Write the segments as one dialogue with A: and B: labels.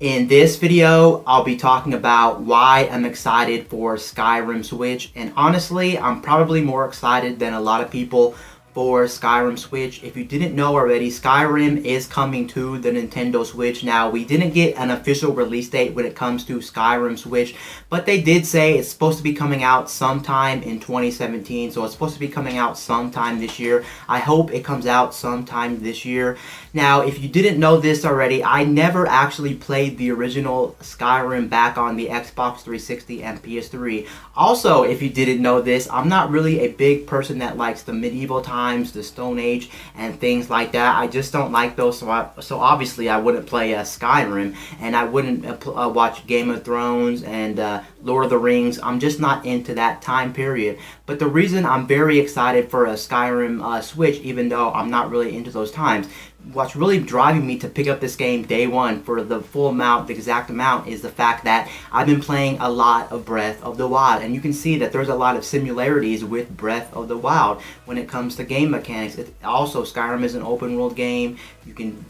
A: In this video, I'll be talking about why I'm excited for Skyrim Switch, and honestly, I'm probably more excited than a lot of people for Skyrim Switch. If you didn't know already, Skyrim is coming to the Nintendo Switch. Now, we didn't get an official release date when it comes to Skyrim Switch, but they did say it's supposed to be coming out sometime in 2017, so it's supposed to be coming out sometime this year. I hope it comes out sometime this year. Now, if you didn't know this already, I never actually played the original Skyrim back on the Xbox 360 and PS3. Also, if you didn't know this, I'm not really a big person that likes the medieval times, the Stone Age, and things like that. I just don't like those, so obviously I wouldn't play Skyrim, and I wouldn't watch Game of Thrones and Lord of the Rings. I'm just not into that time period. But the reason I'm very excited for a Skyrim Switch, even though I'm not really into those times, what's really driving me to pick up this game day one for the full amount, the exact amount, is the fact that I've been playing a lot of Breath of the Wild, and you can see that there's a lot of similarities with Breath of the Wild when it comes to game mechanics. Also, Skyrim is an open world game. You can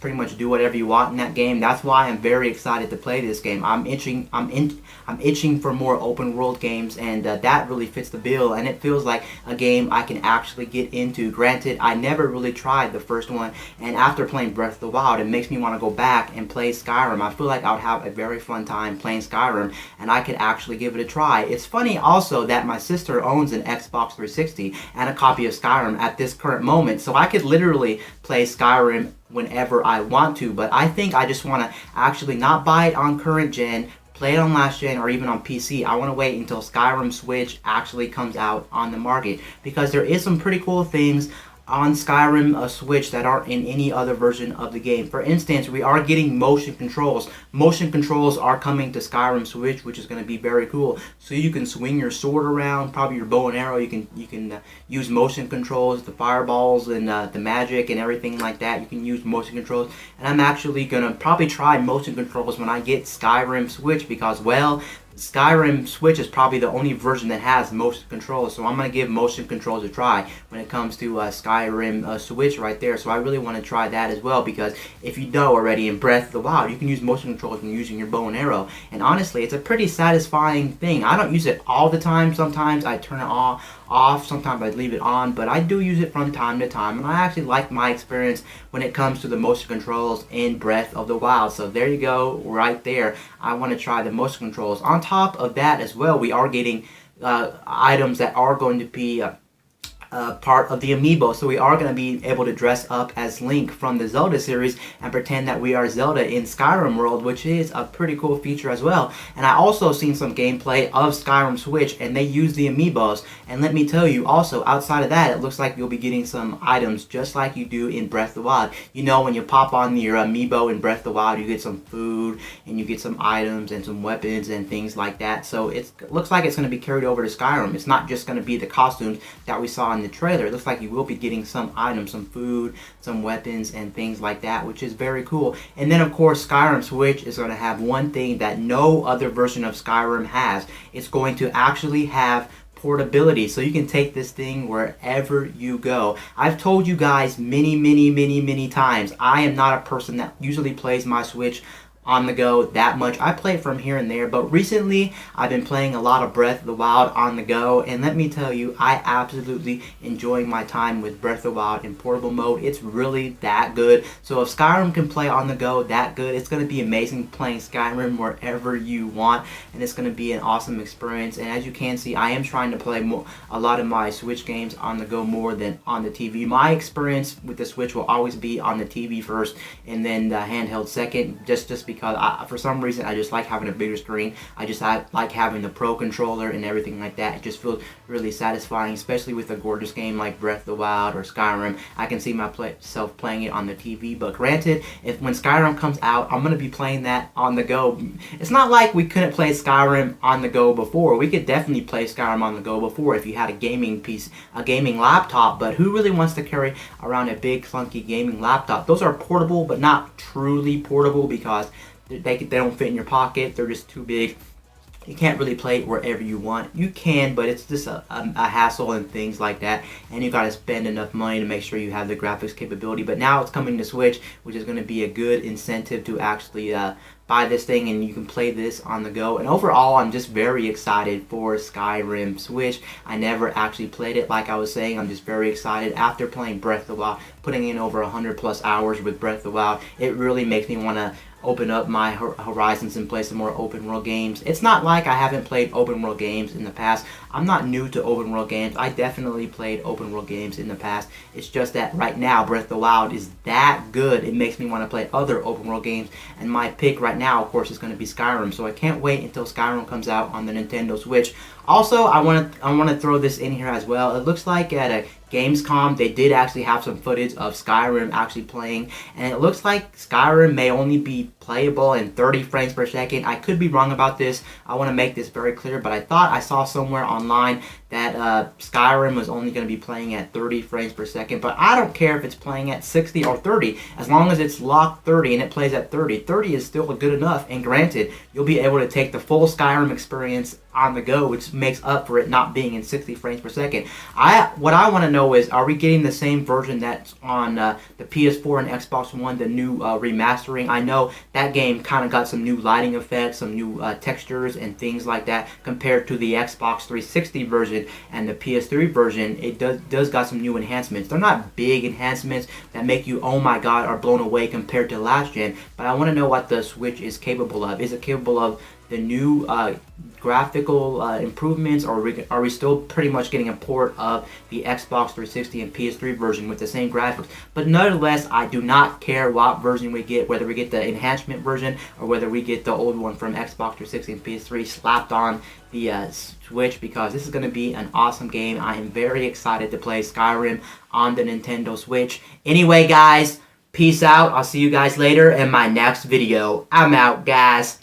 A: pretty much do whatever you want in that game. That's why I'm very excited to play this game. I'm itching for more open world games, and that really fits the bill, and it feels like a game I can actually get into. Granted, I never really tried the first one, and after playing Breath of the Wild, it makes me want to go back and play Skyrim. I feel like I would have a very fun time playing Skyrim, and I could actually give it a try. It's funny also that my sister owns an Xbox 360 and a copy of Skyrim at this current moment, so I could literally play Skyrim whenever I want to, but I think I just want to actually not buy it on current gen, play it on last gen, or even on PC. I want to wait until Skyrim Switch actually comes out on the market, because there is some pretty cool things on Skyrim Switch that aren't in any other version of the game. For instance, we are getting motion controls. Motion controls are coming to Skyrim Switch, which is going to be very cool. So you can swing your sword around, probably your bow and arrow. You can use motion controls, the fireballs and the magic and everything like that. You can use motion controls, and I'm actually going to probably try motion controls when I get Skyrim Switch, because, well, Skyrim Switch is probably the only version that has motion controls, so I'm going to give motion controls a try when it comes to Skyrim Switch right there. So I really want to try that as well, because if you know already, in Breath of the Wild, you can use motion controls when using your bow and arrow, and honestly, it's a pretty satisfying thing. I don't use it all the time. Sometimes I turn it off, sometimes I leave it on, but I do use it from time to time, and I actually like my experience when it comes to the motion controls in Breath of the Wild. So there you go, right there. I want to try the motion controls. On top of that as well, we are getting items that are going to be part of the amiibo, so we are going to be able to dress up as Link from the Zelda series and pretend that we are Zelda in Skyrim world, which is a pretty cool feature as well. And I also seen some gameplay of Skyrim Switch, and they use the amiibos, and let me tell you also, outside of that, it looks like you'll be getting some items just like you do in Breath of the Wild. You know, when you pop on your amiibo in Breath of the Wild, you get some food and you get some items and some weapons and things like that. So it looks like it's going to be carried over to Skyrim. It's not just going to be the costumes that we saw in the trailer. It looks like you will be getting some items, some food, some weapons, and things like that, which is very cool. And then, of course, Skyrim Switch is going to have one thing that no other version of Skyrim has. It's going to actually have portability, so you can take this thing wherever you go. I've told you guys many times, I am not a person that usually plays my Switch on the go that much. I play it from here and there, but recently I've been playing a lot of Breath of the Wild on the go, and let me tell you, I absolutely enjoying my time with Breath of the Wild in portable mode. It's really that good. So if Skyrim can play on the go that good, it's going to be amazing playing Skyrim wherever you want, and it's going to be an awesome experience. And as you can see, I am trying to play a lot of my Switch games on the go more than on the TV. My experience with the Switch will always be on the TV first, and then the handheld second, just because for some reason I just like having a bigger screen. I like having the Pro controller and everything like that. It just feels really satisfying, especially with a gorgeous game like Breath of the Wild or Skyrim. I can see myself playing it on the TV, but granted, if when Skyrim comes out, I'm going to be playing that on the go. It's not like we couldn't play Skyrim on the go before. We could definitely play Skyrim on the go before if you had a gaming laptop, but who really wants to carry around a big clunky gaming laptop? Those are portable, but not truly portable, because they don't fit in your pocket. They're just too big. You can't really play it wherever you want. You can, but it's just a hassle and things like that. And you got to spend enough money to make sure you have the graphics capability. But now it's coming to Switch, which is going to be a good incentive to actually buy this thing and you can play this on the go. And overall, I'm just very excited for Skyrim Switch. I never actually played it. Like I was saying, I'm just very excited after playing Breath of the Wild, putting in over 100 plus hours with Breath of the Wild. It really makes me want to open up my horizons and play some more open world games. It's not like I haven't played open world games in the past. I'm not new to open world games. I definitely played open world games in the past. It's just that right now Breath of the Wild is that good. It makes me want to play other open world games, and my pick right now, of course, is going to be Skyrim. So I can't wait until Skyrim comes out on the Nintendo Switch. Also, I want to throw this in here as well. It looks like at a Gamescom, they did actually have some footage of Skyrim actually playing, and it looks like Skyrim may only be playable in 30 frames per second. I could be wrong about this. I want to make this very clear, but I thought I saw somewhere online that Skyrim was only going to be playing at 30 frames per second, but I don't care if it's playing at 60 or 30, as long as it's locked 30 and it plays at 30. 30 is still good enough, and granted, you'll be able to take the full Skyrim experience on the go, which makes up for it not being in 60 frames per second. What I want to know is, are we getting the same version that's on the PS4 and Xbox One, the new remastering? I know that game kind of got some new lighting effects, some new textures and things like that compared to the Xbox 360 version and the PS3 version. It does got some new enhancements. They're not big enhancements that make you, oh my god, are blown away compared to last gen, but I want to know what the Switch is capable of. Is it capable of the new graphical improvements, or are we still pretty much getting a port of the Xbox 360 and PS3 version with the same graphics? But nonetheless, I do not care what version we get, whether we get the enhancement version or whether we get the old one from Xbox 360 and PS3 slapped on the Switch, because this is going to be an awesome game. I am very excited to play Skyrim on the Nintendo Switch. Anyway, guys, peace out. I'll see you guys later in my next video. I'm out, guys.